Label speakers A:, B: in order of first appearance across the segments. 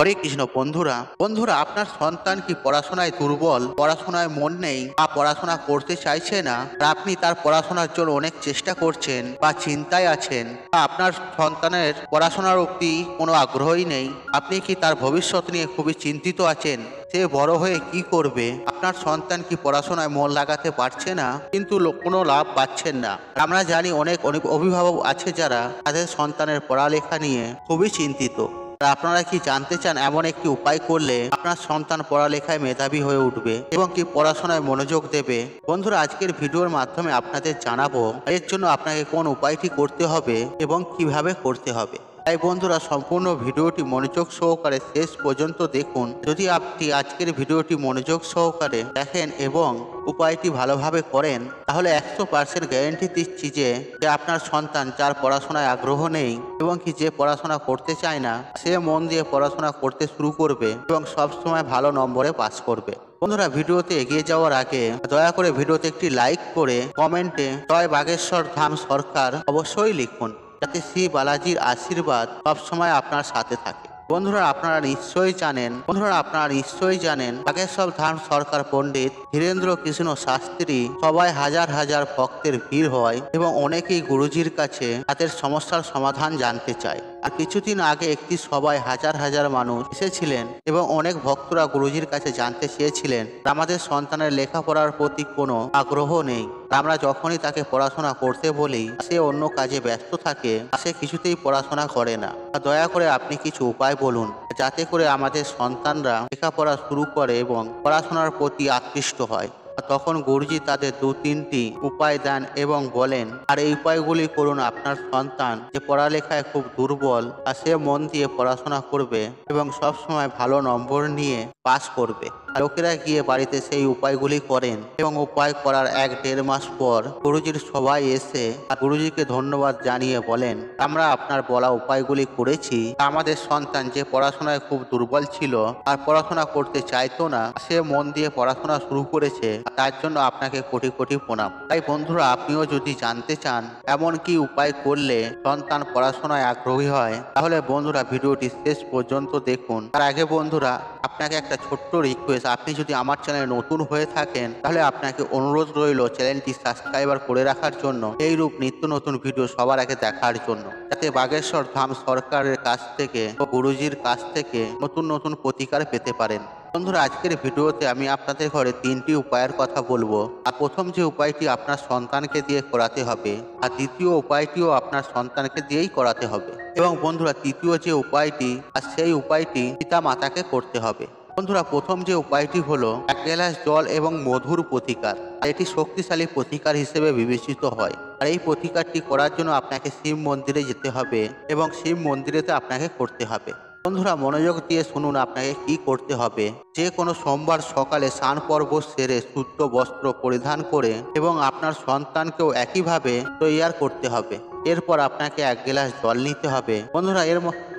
A: হরে কৃষ্ণ। বন্ধুরা বন্ধুরা আপনার সন্তান কি পড়াশোনায় দুর্বল, পড়াশোনায় মন নেই বা পড়াশোনা করতে চাইছে না, আর আপনি তার পড়াশোনার জন্য অনেক চেষ্টা করছেন বা চিন্তায় আছেন, বা আপনার সন্তানের পড়াশোনার প্রতি কোনো আগ্রহই নেই, আপনি কি তার ভবিষ্যৎ নিয়ে খুবই চিন্তিত আছেন, সে বড় হয়ে কি করবে, আপনার সন্তান কি পড়াশোনায় মন লাগাতে পারছে না কিন্তু কোনো লাভ পাচ্ছেন না। আমরা জানি অনেক অনেক অভিভাবক আছে যারা তাদের সন্তানের পড়ালেখা নিয়ে খুবই চিন্তিত। আপনারা কি জানতে চান এমন একটি উপায় করলে আপনার সন্তান পড়ালেখায় মেধাবী হয়ে উঠবে এবং কি পড়াশোনায় মনোযোগ দেবে? বন্ধুরা, আজকের ভিডিওর মাধ্যমে আপনাদের জানাবো এর জন্য আপনাকে কোন উপায়টি করতে হবে এবং কিভাবে করতে হবে। তাই বন্ধুরা, সম্পূর্ণ ভিডিওটি মনোযোগ সহকারে শেষ পর্যন্ত দেখুন। যদি আপনি আজকের ভিডিওটি মনোযোগ সহকারে দেখেন এবং উপায়টি ভালোভাবে করেন, তাহলে 100% গ্যারেন্টি দিচ্ছি যে আপনার সন্তান যার পড়াশোনায় আগ্রহ নেই এবং কি যে পড়াশোনা করতে চায় না, সে মন দিয়ে পড়াশোনা করতে শুরু করবে এবং সবসময় ভালো নম্বরে পাস করবে। বন্ধুরা, ভিডিওতে এগিয়ে যাওয়ার আগে দয়া করে ভিডিওতে একটি লাইক করে কমেন্টে জয় বাগেশ্বর ধাম সরকার অবশ্যই লিখুন, যাতে শ্রী বালাজির আশীর্বাদ সবসময় আপনার সাথে থাকে। বন্ধুরা, আপনারা নিশ্চয়ই জানেন বাগেশ্বর ধাম সরকার পণ্ডিত ধীরেন্দ্র কৃষ্ণ শাস্ত্রী সবাই হাজার হাজার ভক্তের ভিড় হয় এবং অনেকেই গুরুজির কাছে তাদের সমস্যার সমাধান জানতে চায়। আর কিছুদিন আগে একটি সভায় হাজার হাজার মানুষ এসেছিলেন এবং অনেক ভক্তরা গুরুজির কাছে জানতে চেয়েছিলেন আমাদের সন্তানের লেখাপড়ার প্রতি কোনো আগ্রহ নেই। আমরা যখনই তাকে পড়াশোনা করতে বলি, সে অন্য কাজে ব্যস্ত থাকে, সে কিছুতেই পড়াশোনা করে না। দয়া করে আপনি কিছু উপায় বলুন যাতে করে আমাদের সন্তানরা লেখাপড়া শুরু করে এবং পড়াশোনার প্রতি আকৃষ্ট হয়। তখন গুরুজি তাদের 2-3টি উপায় দেন এবং বলেন, আর এই উপায়গুলি করুন, আপনার সন্তান যে পড়ালেখায় খুব দুর্বল আর সে মন দিয়ে পড়াশোনা করবে এবং সবসময় ভালো নম্বর নিয়ে পাস করবে। লোকেরা গিয়ে বাড়িতে সেই উপায়গুলি করেন এবং উপায় করার 1-1.5 মাস পর গুরুজির সবাই এসে গুরুজিকে ধন্যবাদ জানিয়ে বলেন, আমরা আপনার বলা উপায়গুলি করেছি, আমাদের সন্তান যে পড়াশোনায় খুব দুর্বল ছিল আর পড়াশোনা করতে চাইতো না, সে মন দিয়ে পড়াশোনা শুরু করেছে, তার জন্য আপনাকে কোটি কোটি প্রণাম। তাই বন্ধুরা, আপনিও যদি জানতে চান এমন কি উপায় করলে সন্তান পড়াশোনায় আগ্রহী হয়, তাহলে বন্ধুরা ভিডিওটি শেষ পর্যন্ত দেখুন। তার আগে বন্ধুরা, আপনাকে একটা ছোট্ট রিকোয়েস্ট, আপনি যদি আমার চ্যানেলে নতুন হয়ে থাকেন তাহলে আপনাকে অনুরোধ রইল চ্যানেলটি সাবস্ক্রাইবার করে রাখার জন্য, এইরূপ নিত্য নতুন ভিডিও সবার আগে দেখার জন্য, যাতে বাগেশ্বর ধাম সরকারের কাছ থেকে ও গুরুজির কাছ থেকে নতুন নতুন প্রতিকার পেতে পারেন। বন্ধুরা, আজকের ভিডিওতে আমি আপনাদের ঘরে 3টি উপায়ের কথা বলবো। আর প্রথম যে উপায়টি আপনার সন্তানকে দিয়ে করাতে হবে, আর দ্বিতীয় উপায়টিও আপনার সন্তানকে দিয়েই করাতে হবে, এবং বন্ধুরা তৃতীয় যে উপায়টি, আর সেই উপায়টি পিতা মাতাকে করতে হবে। বন্ধুরা, প্রথম যে উপায়টি হলো 1 গ্লাস জল এবং মধুর প্রতিকার। এটি শক্তিশালী প্রতিকার হিসেবে বিবেচিত হয়। আর এই প্রতিকারটি করার জন্য আপনাকে শিব মন্দিরে যেতে হবে এবং শিব মন্দিরেতে আপনাকে করতে হবে। বন্ধুরা, মনোযোগ দিয়ে শুনুন আপনাকে কি করতে হবে। যে কোনো সোমবার সকালে স্নান পর্ব সেরে শুদ্ধ বস্ত্র পরিধান করে এবং আপনার সন্তানকেও একইভাবে তৈয়ার করতে হবে। এরপর আপনাকে 1 গ্লাস জল নিতে হবে। বন্ধুরা,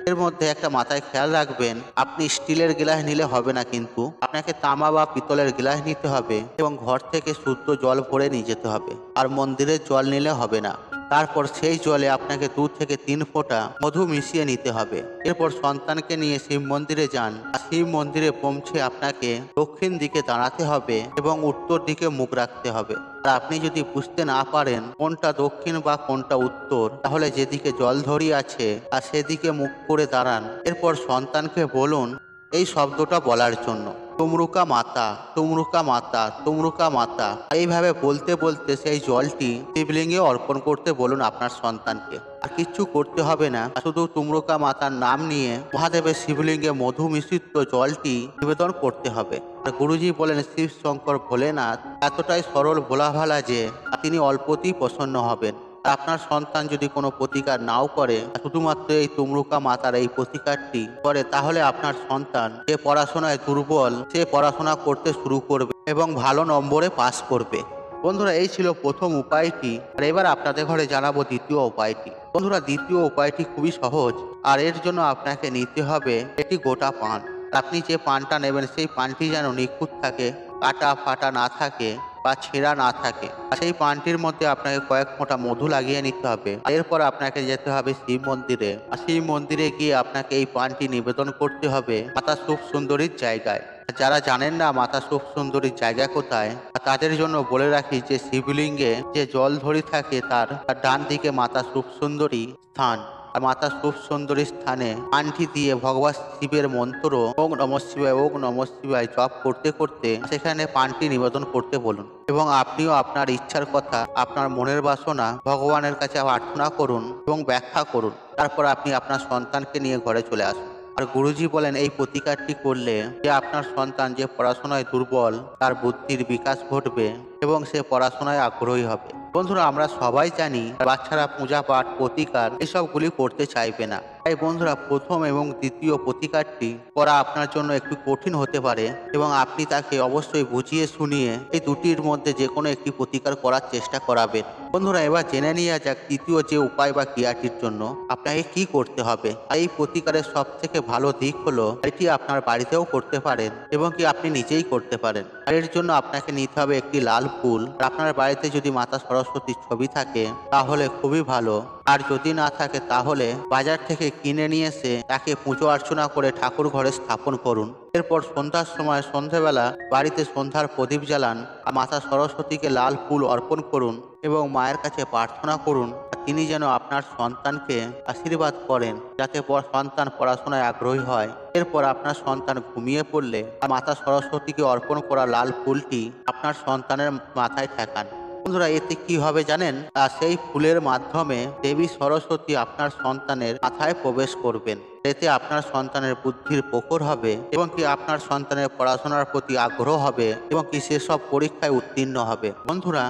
A: এর মধ্যে একটা মাথায় খেয়াল রাখবেন, আপনি স্টিলের গ্লাস নিলে হবে না, কিন্তু আপনাকে তামা বা পিতলের গ্লাস নিতে হবে এবং ঘর থেকে শুদ্ধ জল ভরে নিয়ে যেতে হবে। আর মন্দিরের জল নিলে হবে না। তারপর সেই জলে আপনাকে 2 থেকে 3 ফোঁটা মধু মিশিয়ে নিতে হবে। এরপর সন্তানকে নিয়ে শিব মন্দিরে যান। আর শিব মন্দিরে পৌঁছে আপনাকে দক্ষিণ দিকে দাঁড়াতে হবে এবং উত্তর দিকে মুখ রাখতে হবে। আর আপনি যদি বুঝতে না পারেন কোনটা দক্ষিণ বা কোনটা উত্তর, তাহলে যেদিকে জলধরি আছে আর সেদিকে মুখ করে দাঁড়ান। এরপর সন্তানকে বলুন এই শব্দটা বলার জন্য, তুমরুকা মাতা, তুমরুকা মাতা, তুমরুকা মাতা। এইভাবে বলতে বলতে সেই জলটি শিবলিঙ্গে অর্পণ করতে বলুন আপনার সন্তানকে। আর কিচ্ছু করতে হবে না, শুধু তুমরুকা মাতার নাম নিয়ে মহাদেবের শিবলিঙ্গে মধু মিশ্রিত জলটি নিবেদন করতে হবে। আর গুরুজি বলেন, শিব শঙ্কর ভোলেনাথ এতটাই সরল ভোলাভালা যে তিনি অল্পতেই প্রসন্ন হবেন। আপনার সন্তান যদি কোনো প্রতিকার নাও করে, শুধুমাত্র এই তুমরুকা মাতার এই প্রতিকারটি করে, তাহলে আপনার সন্তান যে পড়াশোনায় দুর্বল, সে পড়াশোনা করতে শুরু করবে এবং ভালো নম্বরে পাস করবে। বন্ধুরা, এই ছিল প্রথম উপায়টি। আর এবার আপনাদের ঘরে জানাবো দ্বিতীয় উপায়টি। বন্ধুরা, দ্বিতীয় উপায়টি খুবই সহজ। আর এর জন্য আপনাকে নিতে হবে একটি গোটা পান। আপনি যে পানটা নেবেন সেই পানটি যেন নিখুঁত থাকে, কাটা ফাটা না থাকে বা ছেঁড়া না থাকে। আর সেই পানটির মধ্যে আপনাকে কয়েক ফোঁটা মধু লাগিয়ে নিতে হবে। এরপর আপনাকে যেতে হবে শিব মন্দিরে। আর শিব মন্দিরে গিয়ে আপনাকে এই পানটি নিবেদন করতে হবে মাতা সুখ সুন্দরীর জায়গায়। যারা জানেন না মাতা সুখ সুন্দরীর জায়গা কোথায়, তাদের জন্য বলে রাখি যে শিবলিঙ্গে যে জল ধরি থাকে তার ডান দিকে মাতা সুখ সুন্দরী স্থান। আর মাতা সুখ সুন্দরী স্থানে পানটি দিয়ে ভগবান শিবের মন্ত্র ওং নমঃ শিবায় ওং নমঃ শিবায় জপ করতে করতে সেখানে পানটি নিবেদন করতে বলুন। এবং আপনিও আপনার ইচ্ছার কথা, আপনার মনের বাসনা ভগবানের কাছে প্রার্থনা করুন এবং ব্যাখ্যা করুন। তারপর আপনি আপনার সন্তানকে নিয়ে ঘরে চলে আসুন। আর গুরুজি বলেন এই প্রতিকারটি করলে যে আপনার সন্তান যে পড়াশোনায় দুর্বল তার বুদ্ধির বিকাশ ঘটবে এবং সে পড়াশোনায় আগ্রহী হবে। বন্ধুরা, আমরা সবাই জানি বাচ্চারা পূজা পাঠ প্রতিকার এসবগুলি করতে চাইবে না। তাই বন্ধুরা, প্রথম এবং দ্বিতীয় প্রতিকারটি করা আপনার জন্য একটু কঠিন হতে পারে এবং আপনি তাকে অবশ্যই বুঝিয়ে শুনিয়ে এই দুটির মধ্যে যে কোনো একটি প্রতিকার করার চেষ্টা করাবেন। বন্ধুরা, এবার জেনে নেওয়া যাক তৃতীয় যে উপায় বা ক্রিয়াটির জন্য আপনাকে কি করতে হবে। এই প্রতিকারের সব থেকে ভালো দিক হলো এটি আপনার বাড়িতেও করতে পারেন এবং কি আপনি নিজেই করতে পারেন। এর জন্য আপনাকে নিতে হবে একটি লাল ফুল। আপনার বাড়িতে যদি মাতা সরস্বতীর ছবি থাকে তাহলে খুবই ভালো, আর যদি না থাকে তাহলে বাজার থেকে কিনে নিয়ে এসে তাকে পুজো অর্চনা করে ঠাকুর ঘরে স্থাপন করুন। এরপর সন্ধ্যার সময় সন্ধ্যাবেলা বাড়িতে সন্ধ্যার প্রদীপ জ্বালান আর মাতা সরস্বতীকে লাল ফুল অর্পণ করুন এবং মায়ের কাছে প্রার্থনা করুন তিনি যেন আপনার সন্তানকে আশীর্বাদ করেন যাতে সন্তান পড়াশোনায় আগ্রহী হয়। এরপর আপনার সন্তান ঘুমিয়ে পড়লে মাতা সরস্বতীকে অর্পণ করা লাল ফুলটি আপনার সন্তানের মাথায় ঠেকান। বন্ধুরা, এতে কি হবে জানেন? সেই ফুলের মাধ্যমে দেবী সরস্বতী আপনার সন্তানের মাথায় প্রবেশ করবেন। এতে আপনার সন্তানের বুদ্ধির প্রখর হবে এবং কি আপনার সন্তানের পড়াশোনার প্রতি আগ্রহ হবে এবং কি সেসব পরীক্ষায় উত্তীর্ণ হবে। বন্ধুরা,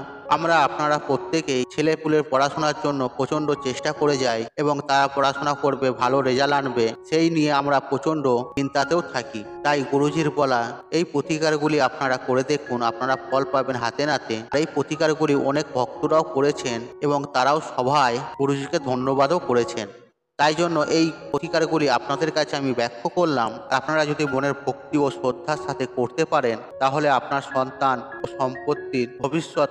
A: আপনারা প্রত্যেকেই ছেলেপুলের পড়াশোনার জন্য প্রচন্ড চেষ্টা করে যাই এবং তারা পড়াশোনা করবে, ভালো রেজাল্ট আনবে, সেই নিয়ে আমরা প্রচন্ড চিন্তাতেও থাকি। তাই গুরুজির বলা এই প্রতিকারগুলি আপনারা করে দেখুন, আপনারা ফল পাবেন হাতে নাতে। এই প্রতিকারগুলি অনেক ভক্তরাও করেছেন এবং তারাও সবাই গুরুজিকে ধন্যবাদও করেছেন। তাই জন্য এই প্রতিকারগুলি আপনাদের কাছে আমি ব্যাখ্যা করলাম। আপনারা যদি মনের ভক্তি ও শ্রদ্ধার সাথে করতে পারেন তাহলে আপনার সন্তান ও সম্পত্তির ভবিষ্যৎ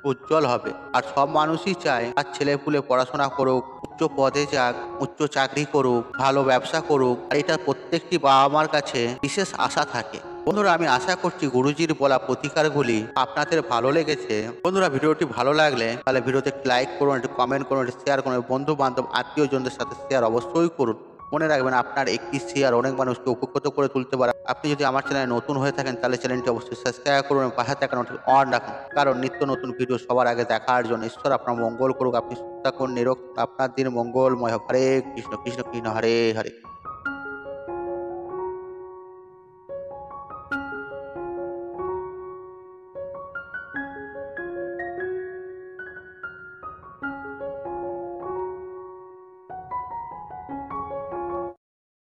A: উজ্জ্বল হবে। আর সব মানুষই চায় আর ছেলেপুলে পড়াশোনা করুক, উচ্চ পদে যাক, উচ্চ চাকরি করুক, ভালো ব্যবসা করুক। আর এটা প্রত্যেকটি বাবা মার কাছে বিশেষ আশা থাকে। বন্ধুরা, আমি আশা করছি গুরুজির বলা প্রতিকারগুলি আপনাদের ভালো লেগেছে। বন্ধুরা, ভিডিওটি ভালো লাগলে তাহলে ভিডিওতে একটি লাইক করুন, একটি কমেন্ট করুন, একটি শেয়ার করুন, বন্ধু বান্ধব আত্মীয়জনদের সাথে শেয়ার অবশ্যই করুন। মনে রাখবেন আপনার একটি শেয়ার অনেক মানুষকে উপকৃত করে তুলতে পারে। আপনি যদি আমার চ্যানেলে নতুন হয়ে থাকেন তাহলে চ্যানেলটি অবশ্যই সাবস্ক্রাইব করুন এবং পাশে থাকা নোটিফিকেশন অন রাখুন, কারণ নিত্য নতুন ভিডিও সবার আগে দেখার জন্য। ঈশ্বর আপনার মঙ্গল করুক, আপনি সুস্থ থাকুন, নিরোগ, আপনার দিন মঙ্গলময় হোক। হরে কৃষ্ণ কৃষ্ণ কৃষ্ণ হরে হরে।